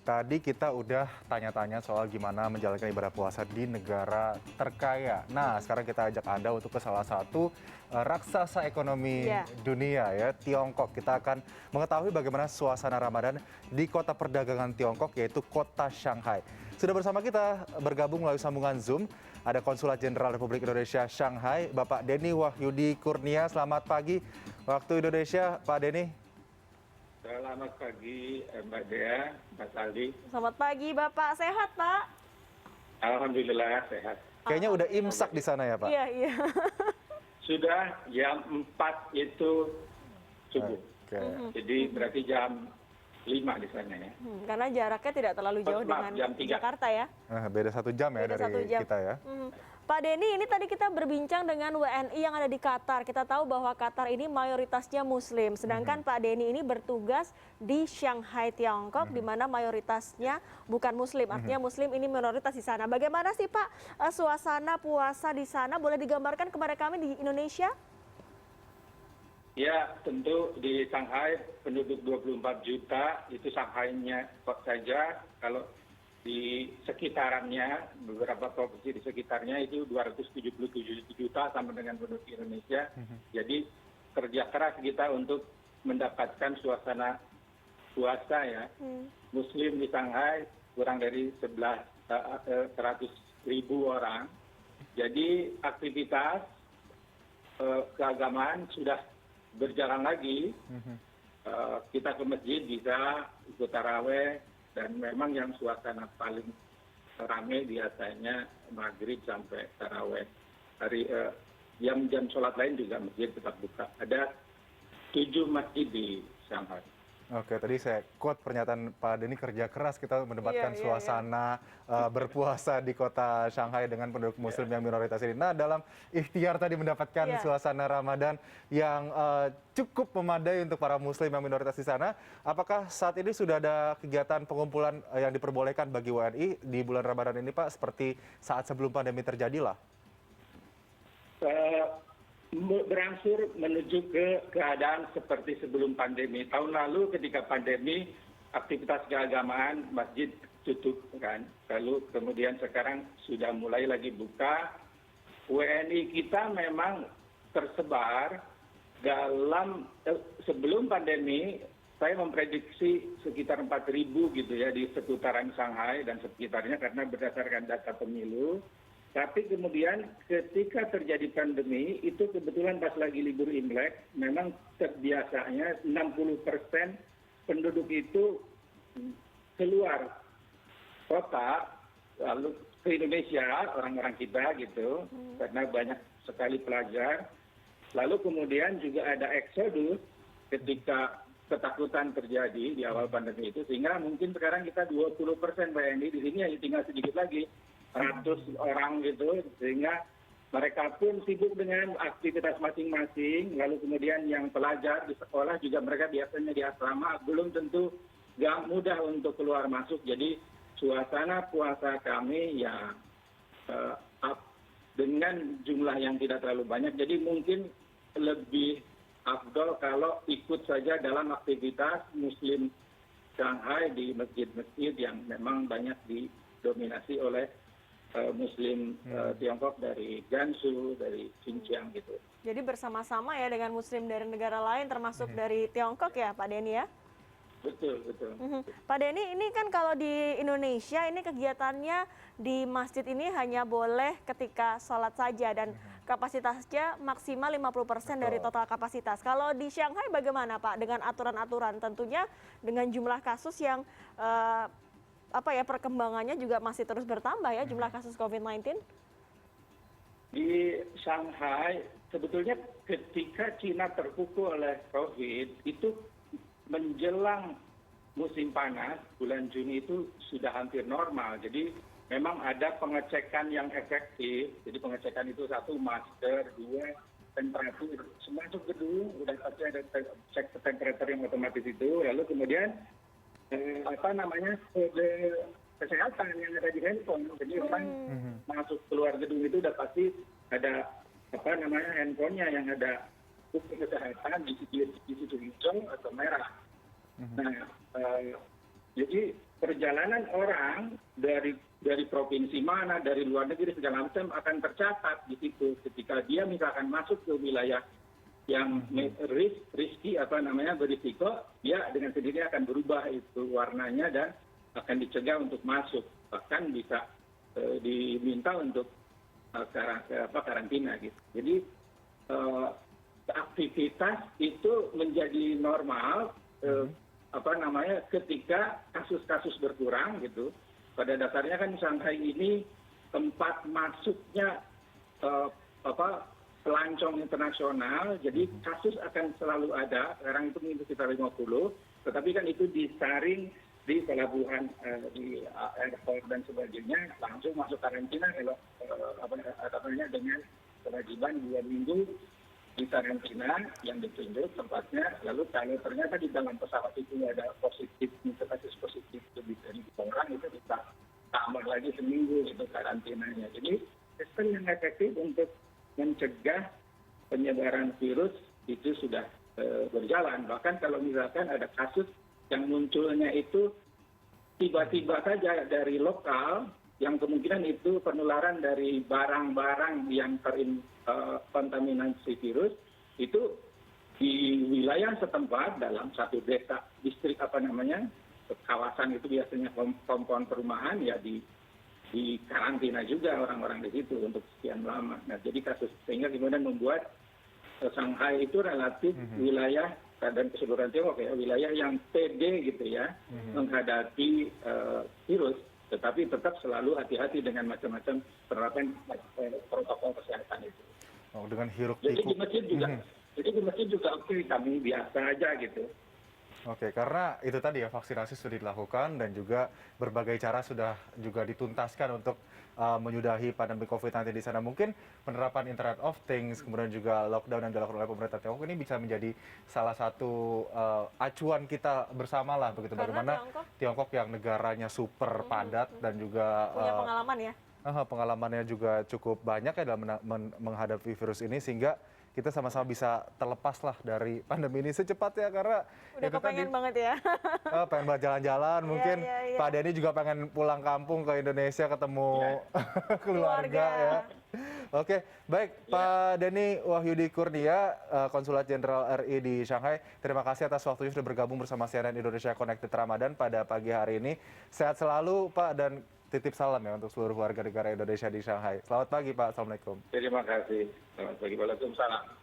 Tadi kita udah tanya-tanya soal gimana menjalankan ibadah puasa di negara terkaya. Nah, sekarang kita ajak Anda untuk ke salah satu raksasa ekonomi Iya. dunia ya, Tiongkok. Kita akan mengetahui bagaimana suasana Ramadan di kota perdagangan Tiongkok yaitu kota Shanghai. Sudah bersama kita bergabung melalui sambungan Zoom ada Konsulat Jenderal Republik Indonesia Shanghai, Bapak Denny Wahyudi Kurnia. Selamat pagi waktu Indonesia, Pak Denny. Selamat pagi Mbak Dea, Mas Aldi. Selamat pagi Bapak, sehat Pak? Alhamdulillah sehat. Kayaknya udah imsak di sana ya, Pak? Iya, iya. Sudah jam 4 itu subuh. Oke. Jadi berarti jam 5 di sana ya. Karena jaraknya tidak terlalu jauh Maaf, dengan jam 3. Jakarta ya. Beda 1 jam ya Beda dari 1 jam. kita ya. Pak Denny, ini tadi kita berbincang dengan WNI yang ada di Qatar. Kita tahu bahwa Qatar ini mayoritasnya Muslim. Sedangkan Pak Denny ini bertugas di Shanghai, Tiongkok, di mana mayoritasnya bukan Muslim. Artinya Muslim ini minoritas di sana. Bagaimana sih Pak suasana puasa di sana? Boleh digambarkan kepada kami di Indonesia? Ya, tentu di Shanghai penduduk 24 juta, itu Shanghai-nya kok saja. Kalau di sekitarannya, beberapa provinsi di sekitarnya itu 277 juta sama dengan penduduk Indonesia. Jadi kerja keras kita untuk mendapatkan suasana puasa ya. Muslim di Shanghai kurang dari 100.000 orang. Jadi aktivitas keagamaan sudah berjalan lagi. Kita ke masjid bisa ikut taraweh. Dan memang yang suasana paling ramai biasanya maghrib sampai taraweh. Jam-jam sholat lain juga masjid tetap buka. Ada 7 masjid di Shanghai. Oke, tadi saya quote pernyataan Pak Denny, kerja keras kita mendapatkan Iya, iya, suasana berpuasa di kota Shanghai dengan penduduk Muslim yang minoritas ini. Nah, dalam ikhtiar tadi mendapatkan suasana Ramadan yang cukup memadai untuk para Muslim yang minoritas di sana, apakah saat ini sudah ada kegiatan pengumpulan yang diperbolehkan bagi WNI di bulan Ramadan ini, Pak, seperti saat sebelum pandemi terjadi lah? Berangsur menuju ke keadaan seperti sebelum pandemi. Tahun lalu ketika pandemi, aktivitas keagamaan masjid tutup kan. Lalu kemudian sekarang sudah mulai lagi buka. WNI kita memang tersebar dalam sebelum pandemi, saya memprediksi sekitar 4.000 gitu ya di seputaran Shanghai dan sekitarnya karena berdasarkan data pemilu. Tapi kemudian ketika terjadi pandemi, itu kebetulan pas lagi libur Imlek, memang terbiasanya 60% penduduk itu keluar kota, lalu ke Indonesia, orang-orang kita gitu, karena banyak sekali pelajar. Lalu kemudian juga ada eksodus ketika ketakutan terjadi di awal pandemi itu, sehingga mungkin sekarang kita 20% WNI di sini hanya tinggal sedikit lagi. 100 orang gitu, sehingga mereka pun sibuk dengan aktivitas masing-masing. Lalu kemudian yang pelajar di sekolah juga mereka biasanya di asrama, belum tentu gak mudah untuk keluar masuk. Jadi suasana puasa kami ya dengan jumlah yang tidak terlalu banyak. Jadi mungkin lebih afdol kalau ikut saja dalam aktivitas Muslim Shanghai di masjid-masjid yang memang banyak didominasi oleh Muslim Tiongkok dari Gansu, dari Xinjiang gitu. Jadi bersama-sama ya dengan Muslim dari negara lain termasuk dari Tiongkok ya Pak Denny ya? Betul, betul. Pak Denny, ini kan kalau di Indonesia ini kegiatannya di masjid ini hanya boleh ketika sholat saja dan kapasitasnya maksimal 50% dari total kapasitas. Kalau di Shanghai bagaimana Pak dengan aturan-aturan? Tentunya dengan jumlah kasus yang perkembangannya juga masih terus bertambah ya jumlah kasus COVID-19? Di Shanghai sebetulnya ketika Cina terpukul oleh COVID itu menjelang musim panas bulan Juni itu sudah hampir normal. Jadi memang ada pengecekan yang efektif. Jadi pengecekan itu 1 masker, 2 temperatur. Semua masuk gedung udah pasti ada cek temperatur yang otomatis itu. Lalu kemudian kode kesehatan yang ada di handphone. Jadi orang masuk keluar gedung itu udah pasti ada handphonenya yang ada bukti kesehatan di situ hijau atau merah. Nah, jadi perjalanan orang dari provinsi mana, dari luar negeri segala macam akan tercatat di situ. Ketika dia misalkan masuk ke wilayah yang risky berisiko, dia dengan sendirinya akan berubah itu warnanya dan akan dicegah untuk masuk, bahkan bisa diminta untuk karantina gitu. Jadi aktivitas itu menjadi normal ketika kasus-kasus berkurang gitu. Pada dasarnya kan Shanghai ini tempat masuknya pelancong internasional, jadi kasus akan selalu ada. Sekarang itu mungkin sekitar 50, tetapi kan itu disaring di pelabuhan, di airport dan sebagainya, langsung masuk karantina dengan kewajiban 2 minggu di karantina yang ditunjuk tempatnya. Lalu kalau ternyata di dalam pesawat itu ada kasus positif lebih dari 2 orang, itu bisa tambah lagi seminggu itu karantinanya. Jadi sistem yang efektif untuk mencegah penyebaran virus itu sudah berjalan. Bahkan kalau misalkan ada kasus yang munculnya itu tiba-tiba saja dari lokal, yang kemungkinan itu penularan dari barang-barang yang terkontaminasi virus, itu di wilayah setempat dalam satu desa, distrik kawasan itu biasanya kompon perumahan, ya di karantina juga orang-orang di situ untuk sekian lama. Nah, jadi sehingga kemudian membuat Shanghai itu relatif wilayah dan keseluruhan Tiongkok ya, wilayah yang pede gitu ya menghadapi virus, tetapi tetap selalu hati-hati dengan macam-macam penerapan protokol kesehatan itu. Oh, dengan hiruk Jadi pikuk. di masjid juga oke, kami biasa aja gitu. Oke, karena itu tadi ya, vaksinasi sudah dilakukan dan juga berbagai cara sudah juga dituntaskan untuk menyudahi pandemi COVID-19 di sana. Mungkin penerapan Internet of Things, kemudian juga lockdown yang dilakukan oleh pemerintah Tiongkok ini bisa menjadi salah satu acuan kita bersama lah begitu. Karena Bagaimana Tiongkok yang negaranya super padat dan juga punya pengalaman ya. pengalamannya juga cukup banyak ya dalam menghadapi virus ini, sehingga kita sama-sama bisa terlepas lah dari pandemi ini secepatnya, karena udah kepengen banget ya. pengen banget jalan-jalan, mungkin iya. Pak Denny juga pengen pulang kampung ke Indonesia ketemu keluarga ya. Oke, baik Pak Denny Wahyudi Kurnia, Konsulat Jenderal RI di Shanghai. Terima kasih atas waktunya sudah bergabung bersama CNN Indonesia Connected Ramadan pada pagi hari ini. Sehat selalu Pak, dan titip salam ya untuk seluruh warga negara Indonesia di Shanghai. Selamat pagi Pak, Assalamualaikum. Terima kasih. Selamat pagi, waalaikumsalam.